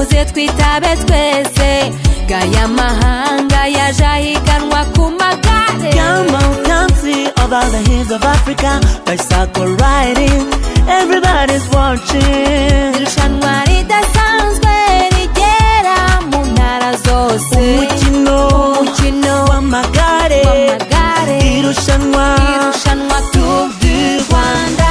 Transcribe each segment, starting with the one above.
muze twitabe twese gaya mahanga yaje ahiganwa ku magare. Come on, come see of all the hills of Africa, bicycle riding, everybody's watching. Irushanwa ridasanzwe rigera mu ntara zose. Umukino w'amagare, irushanwa Tour du Rwanda.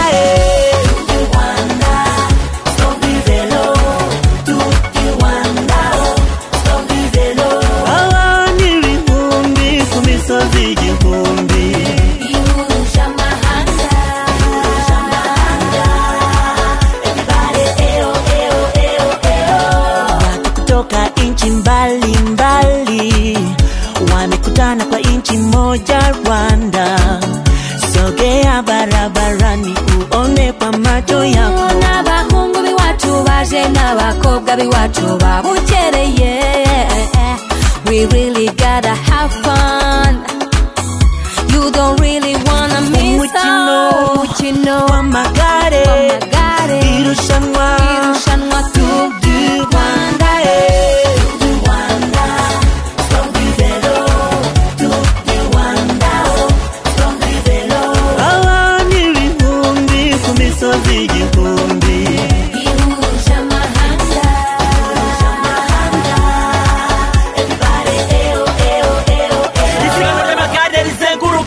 Mbali mbali wamekutana kwa inchi moja Rwanda. Sogea barabarani uone kwa macho yako. N'abahungu biwacu baje n'abakobwa biwacu babukereye. We really gotta have fun. You don't really wanna miss out. Umukino w'amagare, irushanwa Tour du Rwanda.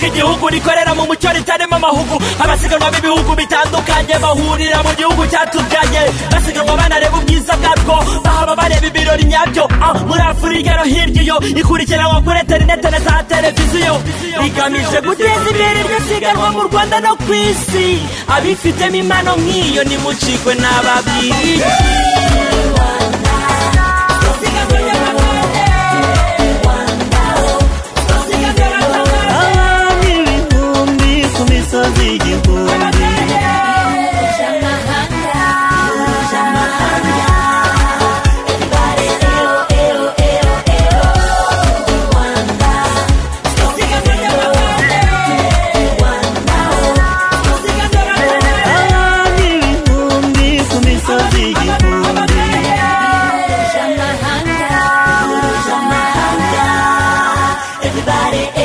Igihugu rikorera mu mucyo ritarimo amahugu, abasiganwa b'ibihugu bitandukanye bahurira mu gihugu cyatuganye, basiganwa banareba ubwiza bwabwo, bahaba bareba ibirori nyabyo. Muri Afurika no hirya iyo ikurikiranwa kuri interinete na za televiziyo, rigamije guteza imbere iryo siganwa mu Rwanda no ku isi. Abifitemo impano nk'iyo nimucikwe n'ababwiriye. Everybody